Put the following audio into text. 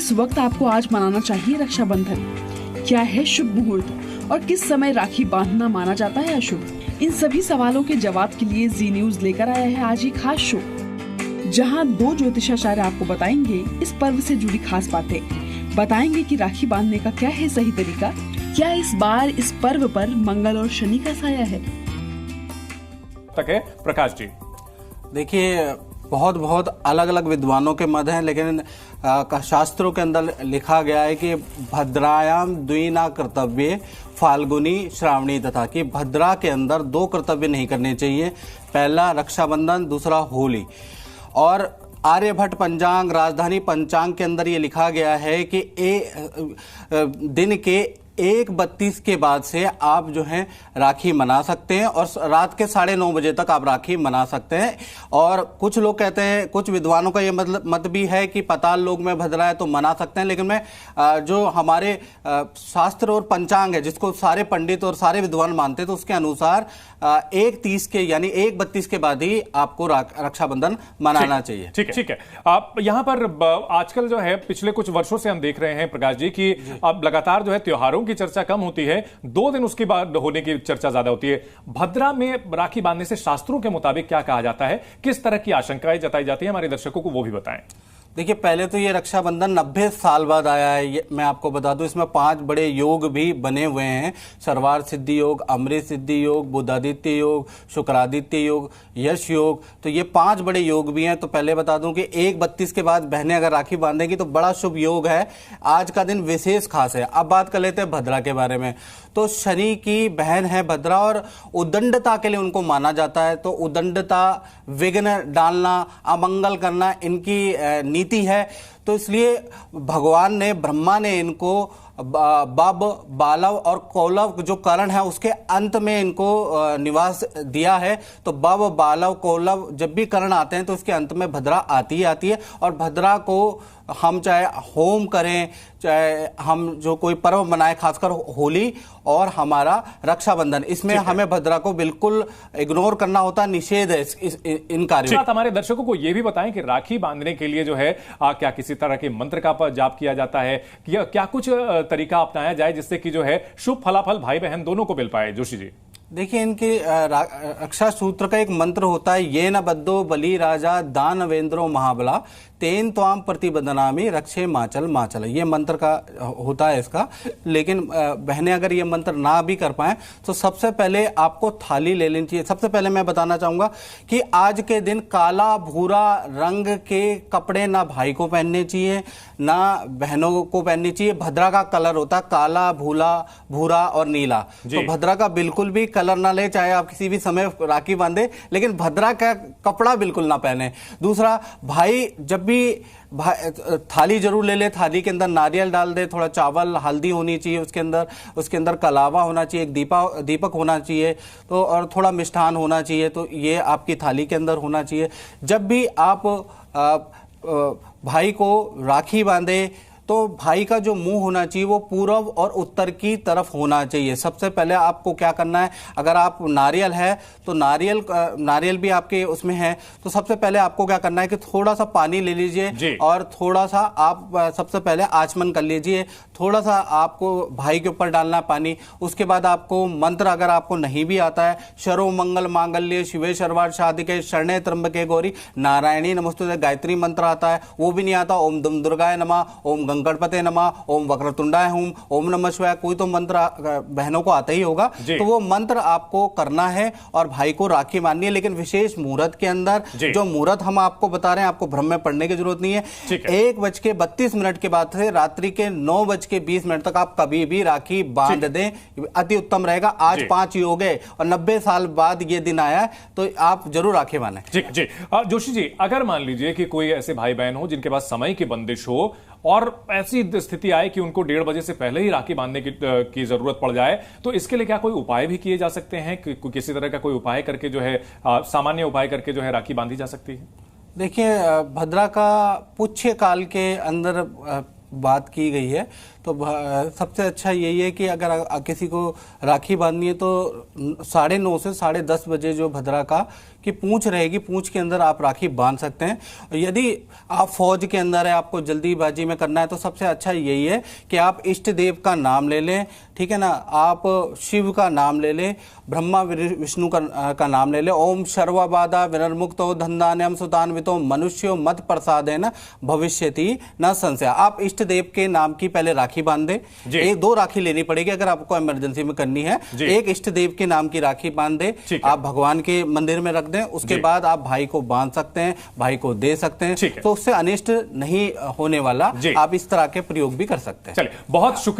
किस वक्त आपको आज मनाना चाहिए रक्षाबंधन, क्या है शुभ मुहूर्त और किस समय राखी बांधना माना जाता है अशुभ, इन सभी सवालों के जवाब के लिए जी न्यूज लेकर आया है आज एक खास शो, जहां 2 ज्योतिषाचार्य आपको बताएंगे इस पर्व से जुड़ी खास बातें, बताएंगे कि राखी बांधने का क्या है सही तरीका, क्या इस बार इस पर्व पर मंगल और शनि का साया है। तक है प्रकाश जी। देखिए, बहुत बहुत अलग अलग विद्वानों के मत हैं, लेकिन शास्त्रों के अंदर लिखा गया है कि भद्रायाम द्विना कर्तव्य फाल्गुनी श्रावणी तथा, कि भद्रा के अंदर 2 कर्तव्य नहीं करने चाहिए। पहला रक्षाबंधन, दूसरा होली। और आर्यभट्ट पंचांग, राजधानी पंचांग के अंदर ये लिखा गया है कि दिन के 1:32 के बाद से आप जो है राखी मना सकते हैं और रात के 9:30 बजे तक आप राखी मना सकते हैं। और कुछ लोग कहते हैं, कुछ विद्वानों का ये मत भी है कि पाताल लोक में भद्रा है तो मना सकते हैं, लेकिन मैं जो हमारे शास्त्र और पंचांग है जिसको सारे पंडित और सारे विद्वान मानते हैं, तो उसके अनुसार 1:30 के यानी 1:32 के बाद ही आपको रक्षाबंधन मनाना चाहिए। ठीक है। आप यहाँ पर आजकल जो है पिछले कुछ वर्षों से हम देख रहे हैं प्रकाश जी कि अब लगातार जो है त्योहारों की चर्चा कम होती है, 2 दिन उसके बाद होने की चर्चा ज्यादा होती है। भद्रा में राखी बांधने से शास्त्रों के मुताबिक क्या कहा जाता है, किस तरह की आशंकाएं जताई जाती है, हमारे दर्शकों को वो भी बताएं। देखिए, पहले तो ये रक्षाबंधन 90 साल बाद आया है। मैं आपको बता दूं, इसमें 5 बड़े योग भी बने हुए हैं। सर्वार्थ सिद्धि योग, अमृत सिद्धि योग, बुधादित्य योग, शुक्रादित्य योग, यश योग, तो ये 5 बड़े योग भी हैं। तो पहले बता दूं कि 1:32 के बाद बहनें अगर राखी बांधेंगी तो बड़ा शुभ योग है। आज का दिन विशेष खास है। अब बात कर लेते हैं भद्रा के बारे में। तो शनि की बहन है भद्रा और उदंडता के लिए उनको माना जाता है। तो उदंडता, विघ्न डालना, अमंगल करना इनकी नीति है। तो इसलिए भगवान ने, ब्रह्मा ने इनको बब, बालव और कौलव जो करण है उसके अंत में इनको निवास दिया है। तो बब, बालव, कौलव जब भी करण आते हैं तो इसके अंत में भद्रा आती है। और भद्रा को हम चाहे होम करें, चाहे हम जो कोई पर्व मनाएं, खासकर होली और हमारा रक्षाबंधन, इसमें हमें भद्रा को बिल्कुल इग्नोर करना होता है, निषेध है इन कार्यों। हमारे दर्शकों को यह भी बताएं कि राखी बांधने के लिए जो है क्या किसी तरह के मंत्र का जाप किया जाता है, क्या कुछ तरीका अपनाया जाए जिससे कि जो है शुभ फलाफल भाई बहन दोनों को मिल पाए। जोशी जी, देखिए, इनके रक्षा सूत्र का एक मंत्र होता है, ये न बद्धो बलि राजा दानवेंद्रो महाबला तेन त्वाम प्रतिबदनामी रक्षे माचल माचल, ये मंत्र का होता है इसका। लेकिन बहनें अगर ये मंत्र ना भी कर पाएं तो सबसे पहले आपको थाली ले लेनी चाहिए। सबसे पहले मैं बताना चाहूंगा कि आज के दिन काला भूरा रंग के कपड़े ना भाई को पहनने चाहिए ना बहनों को पहननी चाहिए। भद्रा का कलर होता है काला, भूरा और नीला। तो भद्रा का बिल्कुल भी कलर ना ले, चाहे आप किसी भी समय राखी बांधे, लेकिन भद्रा का कपड़ा बिल्कुल ना पहने। दूसरा, भाई जब भी थाली जरूर ले ले, थाली के अंदर नारियल डाल दे, थोड़ा चावल, हल्दी होनी चाहिए उसके अंदर कलावा होना चाहिए, एक दीपक होना चाहिए, तो और थोड़ा मिष्ठान होना चाहिए। तो ये आपकी थाली के अंदर होना चाहिए। जब भी आप भाई को राखी बांधे तो भाई का जो मुंह होना चाहिए वो पूर्व और उत्तर की तरफ होना चाहिए। सबसे पहले आपको क्या करना है, अगर आप नारियल है तो नारियल भी आपके उसमें है, तो सबसे पहले आपको क्या करना है कि थोड़ा सा पानी ले लीजिए और थोड़ा सा आप सबसे पहले आचमन कर लीजिए। थोड़ा सा आपको भाई के ऊपर डालना है पानी। उसके बाद आपको मंत्र, अगर आपको नहीं भी आता है, शरो मंगल मांगल्य शिवे सर्वार्थ साधिके शरणे त्र्यंबके गौरी नारायणी नमोस्तुते, गायत्री मंत्र आता है, वो भी नहीं आता, ओम दुम दुर्गाय नमः, ओम गणपते नमः, ओम वक्रतुंडाय हुम, ओम नमः शिवाय, कोई तो मंत्र बहनों को आता ही होगा। तो वो मंत्र आपको करना है और भाई को राखी बांधनी है। लेकिन विशेष मुहूर्त के अंदर, जो मुहूर्त हम आपको बता रहे हैं, आपको भ्रम में पड़ने की जरूरत नहीं है। 1:32 के बाद से रात्रि के 9:20 तक आप कभी भी राखी बांध दें, अति उत्तम रहेगा। आज 5 योग है और 90 साल बाद ये दिन आया है, तो आप जरूर राखी बांधें। जी जोशी जी, अगर मान लीजिए कि कोई ऐसे भाई बहन हो जिनके पास समय की बंदिश हो और ऐसी स्थिति आए कि उनको 1:30 बजे से पहले ही राखी बांधने की जरूरत पड़ जाए, तो इसके लिए क्या कोई उपाय भी किए जा सकते हैं? किसी तरह का कोई उपाय करके जो है, सामान्य उपाय करके जो है राखी बांधी जा सकती है? देखिए, भद्रा का पुच्छ काल के अंदर बात की गई है। तो सबसे अच्छा यही है कि अगर किसी को राखी बांधनी है तो 9:30 से 10:30 बजे जो भद्रा का की पूंछ रहेगी, पूंछ के अंदर आप राखी बांध सकते हैं। यदि आप फौज के अंदर है, आपको जल्दीबाजी में करना है, तो सबसे अच्छा यही है कि आप इष्ट देव का नाम ले लें, ठीक है ना, आप शिव का नाम ले लें, ब्रह्मा विष्णु का नाम ले लें। ओम सर्वबाधा विनिर्मुक्तो धनधान्यम सुतान्वितो मनुष्यो मत प्रसादेन भविष्यति न संशय। आप इष्ट देव के नाम की पहले राखी बांध दें। एक 2 राखी लेनी पड़ेगी अगर आपको इमरजेंसी में करनी है। एक इष्ट देव के नाम की राखी बांध दें, आप भगवान के मंदिर में रख दें, उसके बाद आप भाई को बांध सकते हैं, भाई को दे सकते हैं, तो उससे अनिष्ट नहीं होने वाला। आप इस तरह के प्रयोग भी कर सकते हैं। चलिए, बहुत शुक्रिया।